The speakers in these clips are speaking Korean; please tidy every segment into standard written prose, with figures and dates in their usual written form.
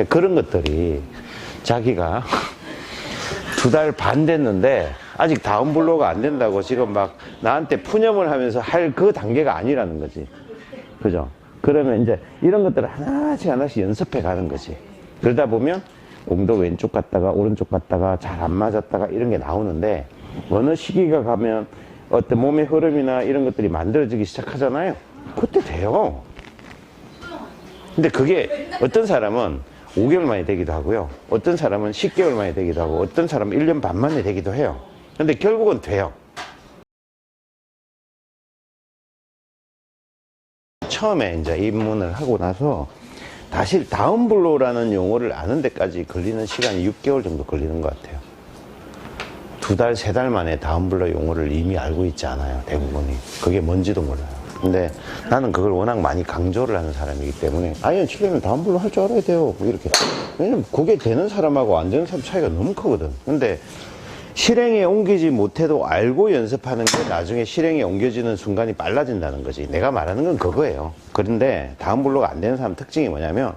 그런 것들이 자기가 2달 반 됐는데 아직 다운 블로우가 안 된다고 지금 막 나한테 푸념을 하면서 할 그 단계가 아니라는 거지. 그죠? 그러면 이제 이런 것들을 하나씩 연습해 가는 거지. 그러다 보면 공도 왼쪽 갔다가 오른쪽 갔다가 잘 안 맞았다가 이런 게 나오는데, 어느 시기가 가면 어떤 몸의 흐름이나 이런 것들이 만들어지기 시작하잖아요. 그때 돼요. 근데 그게 어떤 사람은 5개월 만에 되기도 하고요. 어떤 사람은 10개월 만에 되기도 하고, 어떤 사람은 1년 반 만에 되기도 해요. 근데 결국은 돼요. 처음에 이제 입문을 하고 나서 다시 다운블로우라는 용어를 아는 데까지 걸리는 시간이 6개월 정도 걸리는 것 같아요. 2달, 3달 만에 다운블로우 용어를 이미 알고 있지 않아요, 대부분이. 그게 뭔지도 몰라요. 근데 나는 그걸 워낙 많이 강조를 하는 사람이기 때문에, 아이언 치려면 다운블로우 할 줄 알아야 돼요, 이렇게. 왜냐면 그게 되는 사람하고 안 되는 사람 차이가 너무 크거든. 근데 실행에 옮기지 못해도 알고 연습하는 게 나중에 실행에 옮겨지는 순간이 빨라진다는 거지. 내가 말하는 건 그거예요. 그런데 다운블로우가 안 되는 사람 특징이 뭐냐면,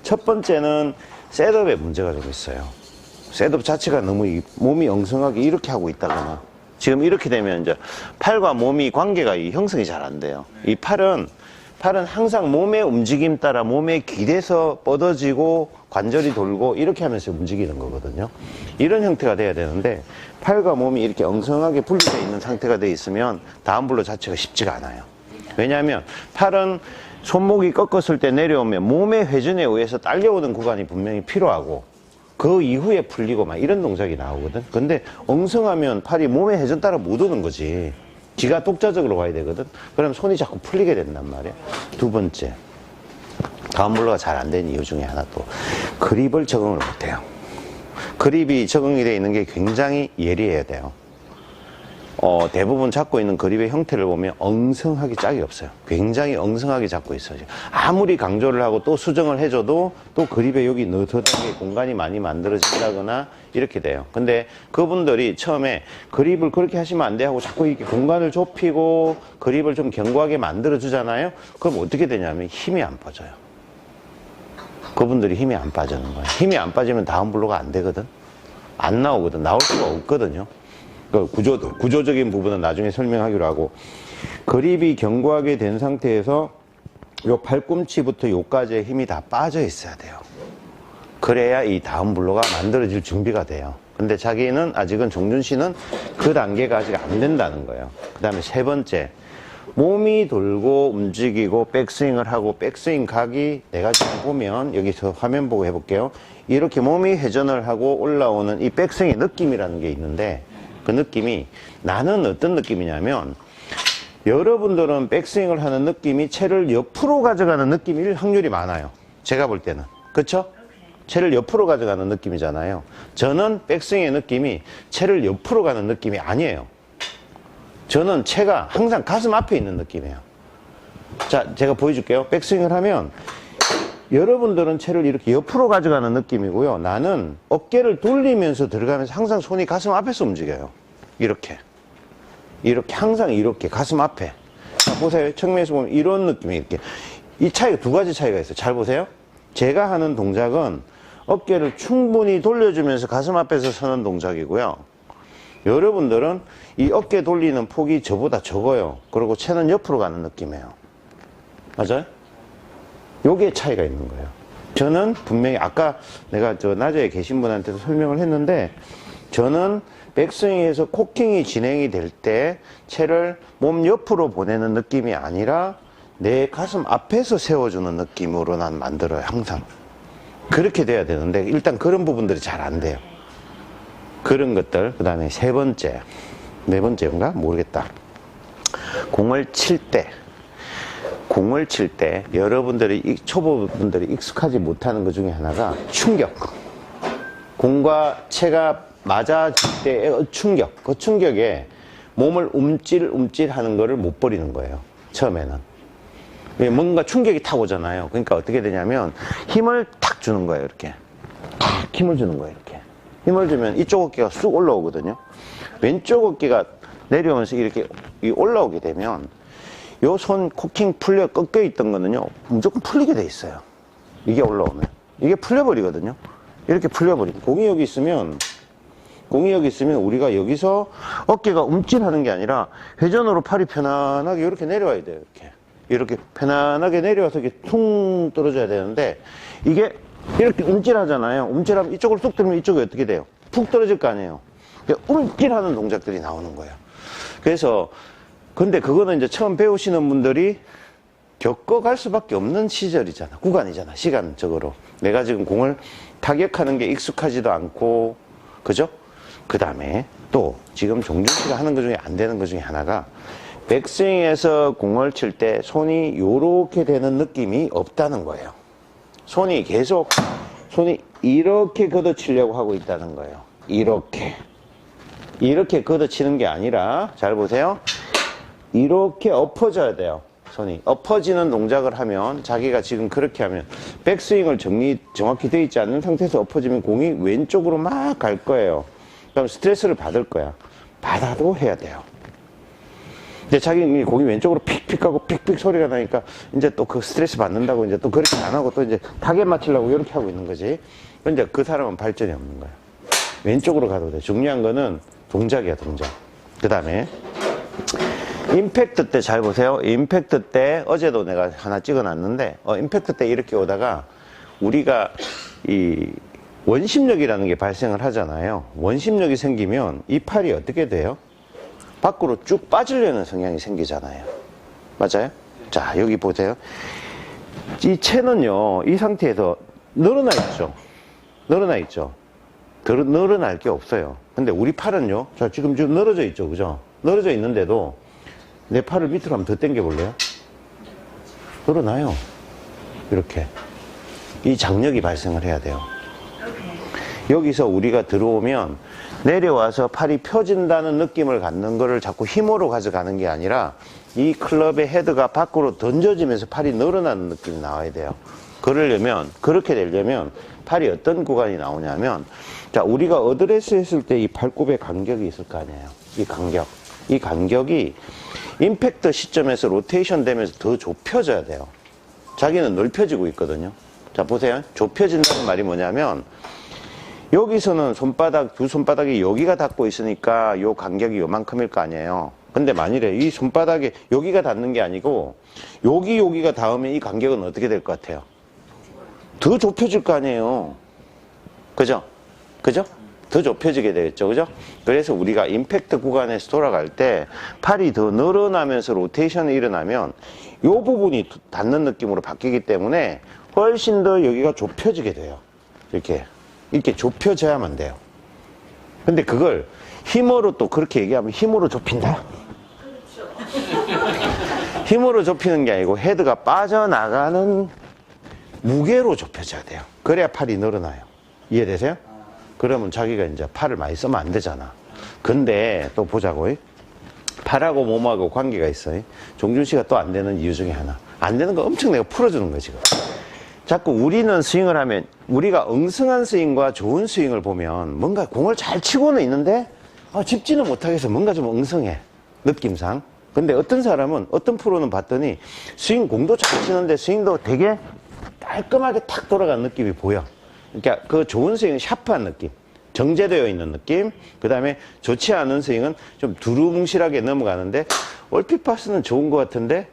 첫 번째는 셋업에 문제가 좀 있어요. 셋업 자체가 너무 몸이 엉성하게 이렇게 하고 있다거나, 지금 이렇게 되면 이제 팔과 몸이 관계가 형성이 잘 안 돼요. 이 팔은 항상 몸의 움직임 따라 몸에 기대서 뻗어지고 관절이 돌고 이렇게 하면서 움직이는 거거든요. 이런 형태가 돼야 되는데, 팔과 몸이 이렇게 엉성하게 분리되어 있는 상태가 되어 있으면 다운블로우 자체가 쉽지가 않아요. 왜냐하면 팔은 손목이 꺾었을 때 내려오면 몸의 회전에 의해서 딸려오는 구간이 분명히 필요하고, 그 이후에 풀리고 막 이런 동작이 나오거든. 근데 엉성하면 팔이 몸의 회전 따라 못 오는 거지. 지가 독자적으로 가야 되거든. 그럼 손이 자꾸 풀리게 된단 말이야. 두 번째, 다운블로우가 잘 안 되는 이유 중에 하나, 또 그립을 적응을 못 해요. 그립이 적응이 되어 있는 게 굉장히 예리해야 돼요. 대부분 잡고 있는 그립의 형태를 보면 엉성하게 짝이 없어요. 굉장히 엉성하게 잡고 있어요. 아무리 강조를 하고 또 수정을 해줘도 또 그립에 여기 느긋하게 공간이 많이 만들어진다거나 이렇게 돼요. 근데 그분들이 처음에 그립을 그렇게 하시면 안 돼 하고 자꾸 이렇게 공간을 좁히고 그립을 좀 견고하게 만들어주잖아요. 그럼 어떻게 되냐면 힘이 안 빠져요. 그분들이 힘이 안 빠지는 거예요. 힘이 안 빠지면 다운블로우가 안 되거든. 안 나오거든. 나올 수가 없거든요. 그 구조적인 부분은 나중에 설명하기로 하고, 그립이 견고하게 된 상태에서 요 팔꿈치부터 요까지의 힘이 다 빠져 있어야 돼요. 그래야 이 다운블로우가 만들어질 준비가 돼요. 근데 자기는 아직은, 종준 씨는 그 단계가 아직 안 된다는 거예요. 그 다음에 세 번째, 몸이 돌고 움직이고 백스윙을 하고, 백스윙 각이 내가 지금 보면 여기서 화면 보고 해볼게요. 이렇게 몸이 회전을 하고 올라오는 이 백스윙의 느낌이라는 게 있는데, 그 느낌이, 나는 어떤 느낌이냐면, 여러분들은 백스윙을 하는 느낌이 채를 옆으로 가져가는 느낌일 확률이 많아요. 제가 볼 때는. 그쵸? 채를 옆으로 가져가는 느낌이잖아요. 저는 백스윙의 느낌이 채를 옆으로 가는 느낌이 아니에요. 저는 채가 항상 가슴 앞에 있는 느낌이에요. 자, 제가 보여줄게요. 백스윙을 하면 여러분들은 채를 이렇게 옆으로 가져가는 느낌이고요. 나는 어깨를 돌리면서 들어가면서 항상 손이 가슴 앞에서 움직여요. 이렇게 항상 이렇게 가슴 앞에. 자, 보세요. 측면에서 보면 이런 느낌이 이렇게. 이 차이가, 두 가지 차이가 있어요. 잘 보세요. 제가 하는 동작은 어깨를 충분히 돌려주면서 가슴 앞에서 서는 동작이고요. 여러분들은 이 어깨 돌리는 폭이 저보다 적어요. 그리고 채는 옆으로 가는 느낌이에요. 맞아요? 요게 차이가 있는 거예요. 저는 분명히 아까 내가 저 낮에 계신 분한테도 설명을 했는데, 저는 백스윙에서 코킹이 진행이 될 때 채를 몸 옆으로 보내는 느낌이 아니라 내 가슴 앞에서 세워주는 느낌으로 난 만들어요. 항상 그렇게 돼야 되는데, 일단 그런 부분들이 잘 안 돼요. 그런 것들. 그 다음에 세 번째, 네 번째인가 모르겠다. 공을 칠 때 여러분들이, 초보분들이 익숙하지 못하는 것 중에 하나가 충격. 공과 채가 맞아질 때의 충격. 그 충격에 몸을 움찔움찔 하는 거를 못 버리는 거예요. 처음에는. 뭔가 충격이 탁 오잖아요. 그러니까 어떻게 되냐면 힘을 탁 주는 거예요. 이렇게 탁 힘을 주는 거예요. 이렇게 힘을 주면 이쪽 어깨가 쑥 올라오거든요. 왼쪽 어깨가 내려오면서 이렇게 올라오게 되면 요 손 코킹 풀려 꺾여 있던 거는요 무조건 풀리게 돼 있어요. 이게 올라오면. 이게 풀려버리거든요. 이렇게 풀려버립니다. 공이 여기 있으면 우리가 여기서 어깨가 움찔하는 게 아니라 회전으로 팔이 편안하게 이렇게 내려와야 돼요. 이렇게 편안하게 내려와서 이렇게 퉁 떨어져야 되는데, 이게 이렇게 움찔하잖아요. 움찔하면 이쪽으로 쑥 들면 이쪽이 어떻게 돼요? 푹 떨어질 거 아니에요. 움찔하는 동작들이 나오는 거예요. 그래서 근데 그거는 이제 처음 배우시는 분들이 겪어갈 수밖에 없는 시절이잖아. 구간이잖아. 시간적으로. 내가 지금 공을 타격하는 게 익숙하지도 않고, 그죠? 그 다음에 또 지금 종준 씨가 하는 것 중에 안 되는 것 중에 하나가, 백스윙에서 공을 칠 때 손이 요렇게 되는 느낌이 없다는 거예요. 손이 이렇게 걷어치려고 하고 있다는 거예요. 이렇게 걷어치는 게 아니라, 잘 보세요. 이렇게 엎어져야 돼요. 손이 엎어지는 동작을 하면, 자기가 지금 그렇게 하면 백스윙을 정확히 되어 있지 않는 상태에서 엎어지면 공이 왼쪽으로 막 갈 거예요. 그럼 스트레스를 받을 거야. 받아도 해야 돼요. 근데 자기 공이 왼쪽으로 픽픽 하고 픽픽 소리가 나니까 이제 또 그 스트레스 받는다고 이제 또 그렇게 안 하고 또 이제 타겟 맞추려고 이렇게 하고 있는 거지. 근데 그 사람은 발전이 없는 거야. 왼쪽으로 가도 돼. 중요한 거는 동작이야, 동작. 그 다음에 임팩트 때 잘 보세요. 임팩트 때 어제도 내가 하나 찍어놨는데, 임팩트 때 이렇게 오다가 우리가 이 원심력이라는 게 발생을 하잖아요. 원심력이 생기면 이 팔이 어떻게 돼요? 밖으로 쭉 빠지려는 성향이 생기잖아요. 맞아요? 자, 여기 보세요. 이 채는요, 이 상태에서 늘어나 있죠. 늘어날 게 없어요. 근데 우리 팔은요, 자, 지금 늘어져 있죠. 그죠? 늘어져 있는데도 내 팔을 밑으로 한번 더 당겨 볼래요? 늘어나요. 이렇게. 이 장력이 발생을 해야 돼요. 여기서 우리가 들어오면 내려와서 팔이 펴진다는 느낌을 갖는 거를 자꾸 힘으로 가져가는 게 아니라, 이 클럽의 헤드가 밖으로 던져지면서 팔이 늘어나는 느낌이 나와야 돼요. 그렇게 되려면 팔이 어떤 구간이 나오냐면, 자, 우리가 어드레스 했을 때 이 발굽의 간격이 있을 거 아니에요. 이 간격이 임팩트 시점에서 로테이션 되면서 더 좁혀져야 돼요. 자기는 넓혀지고 있거든요. 자, 보세요. 좁혀진다는 말이 뭐냐면, 여기서는 두 손바닥이 여기가 닿고 있으니까 요 간격이 요만큼일 거 아니에요. 근데 만일에 이 손바닥에 여기가 닿는 게 아니고 여기가 닿으면 이 간격은 어떻게 될 것 같아요? 더 좁혀질 거 아니에요. 그죠? 더 좁혀지게 되겠죠. 그죠? 그래서 우리가 임팩트 구간에서 돌아갈 때 팔이 더 늘어나면서 로테이션이 일어나면 요 부분이 닿는 느낌으로 바뀌기 때문에 훨씬 더 여기가 좁혀지게 돼요. 이렇게 좁혀져야만 돼요. 근데 그걸 힘으로 또 그렇게 얘기하면 힘으로 좁힌다. 힘으로 좁히는 게 아니고 헤드가 빠져나가는 무게로 좁혀져야 돼요. 그래야 팔이 늘어나요. 이해되세요? 그러면 자기가 이제 팔을 많이 쓰면 안 되잖아. 근데 또 보자고. 팔하고 몸하고 관계가 있어요. 종준 씨가 또 안 되는 이유 중에 하나. 안 되는 거 엄청 내가 풀어주는 거야, 지금. 자꾸 우리는 스윙을 하면, 우리가 엉성한 스윙과 좋은 스윙을 보면 뭔가 공을 잘 치고는 있는데 짚지는 못하겠어. 뭔가 좀 엉성해, 느낌상. 근데 어떤 사람은, 어떤 프로는 봤더니 공도 잘 치는데 스윙도 되게 깔끔하게 탁 돌아가는 느낌이 보여. 그러니까 그 좋은 스윙은 샤프한 느낌, 정제되어 있는 느낌. 그 다음에 좋지 않은 스윙은 좀 두루뭉실하게 넘어가는데, 얼핏 봤을 는 좋은 것 같은데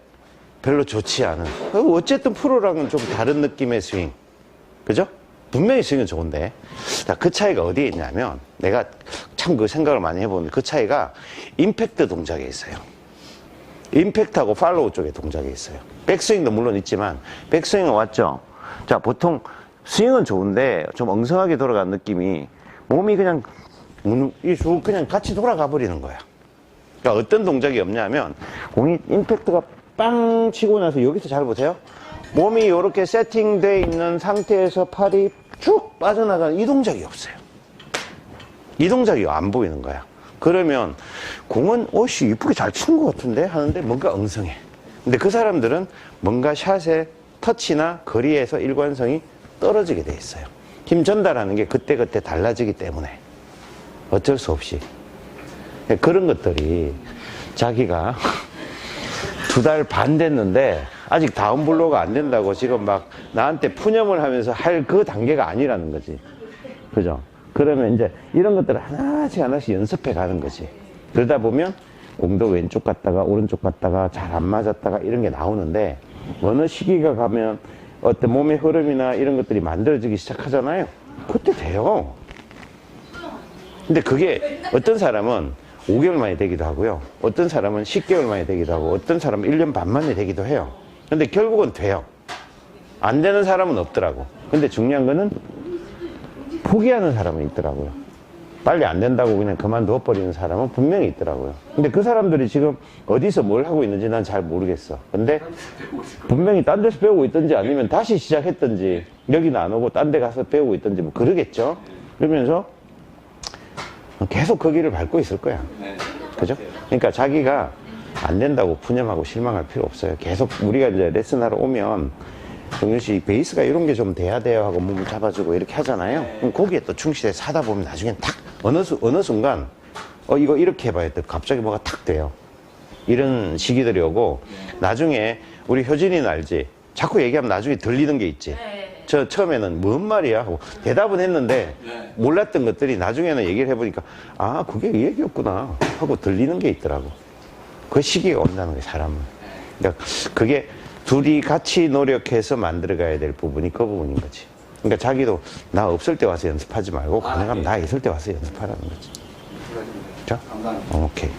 별로 좋지 않은. 어쨌든 프로랑은 좀 다른 느낌의 스윙. 그죠? 분명히 스윙은 좋은데. 자, 그 차이가 어디에 있냐면, 내가 참 그 생각을 많이 해보는데, 그 차이가 임팩트 동작에 있어요. 임팩트하고 팔로우 쪽의 동작에 있어요. 백스윙도 물론 있지만, 백스윙은 왔죠? 자, 보통 스윙은 좋은데 좀 엉성하게 돌아가는 느낌이, 몸이 그냥 같이 돌아가 버리는 거야. 그러니까 어떤 동작이 없냐면, 공이 임팩트가 빵 치고 나서 여기서 잘 보세요. 몸이 이렇게 세팅되어 있는 상태에서 팔이 쭉 빠져나가는 이 동작이 없어요. 이 동작이 안 보이는 거야. 그러면 공은 오씨 이쁘게 잘 치는 것 같은데 하는데 뭔가 엉성해. 근데 그 사람들은 뭔가 샷의 터치나 거리에서 일관성이 떨어지게 돼 있어요. 힘 전달하는 게 그때그때 달라지기 때문에 어쩔 수 없이. 그런 것들이 자기가 2달 반 됐는데 아직 다음 블로가 안 된다고 지금 막 나한테 푸념을 하면서 할 그 단계가 아니라는 거지. 그죠? 그러면 이제 이런 것들을 하나씩 연습해 가는 거지. 그러다 보면 공도 왼쪽 갔다가 오른쪽 갔다가 잘 안 맞았다가 이런 게 나오는데, 어느 시기가 가면 어떤 몸의 흐름이나 이런 것들이 만들어지기 시작하잖아요. 그때 돼요. 근데 그게 어떤 사람은 5개월 만에 되기도 하고요. 어떤 사람은 10개월 만에 되기도 하고, 어떤 사람은 1년 반 만에 되기도 해요. 근데 결국은 돼요. 안 되는 사람은 없더라고. 근데 중요한 거는 포기하는 사람은 있더라고요. 빨리 안 된다고 그냥 그만둬 버리는 사람은 분명히 있더라고요. 근데 그 사람들이 지금 어디서 뭘 하고 있는지 난 잘 모르겠어. 근데 분명히 딴 데서 배우고 있든지 아니면 다시 시작했든지 여기는 안 오고 딴 데 가서 배우고 있든지 뭐 그러겠죠. 그러면서 계속 그 길을 밟고 있을 거야. 그죠? 그러니까 자기가 안 된다고 푸념하고 실망할 필요 없어요. 계속 우리가 이제 레슨하러 오면 정윤 씨 베이스가 이런 게 좀 돼야 돼요 하고 몸을 잡아주고 이렇게 하잖아요. 그럼 거기에 또 충실해서 하다 보면 나중엔 탁 어느 순간 이거 이렇게 해봐야 돼. 갑자기 뭐가 탁 돼요. 이런 시기들이 오고, 나중에 우리 효진이는 알지? 자꾸 얘기하면 나중에 들리는 게 있지. 저 처음에는 뭔 말이야 하고 대답은 했는데 몰랐던 것들이 나중에는 얘기를 해보니까 아 그게 이 얘기였구나 하고 들리는 게 있더라고. 그 시기가 온다는 거예요, 사람은. 그러니까 그게 둘이 같이 노력해서 만들어가야 될 부분이 그 부분인 거지. 그러니까 자기도 나 없을 때 와서 연습하지 말고 가능하면 나 있을 때 와서 연습하라는 거지. 자, 오케이.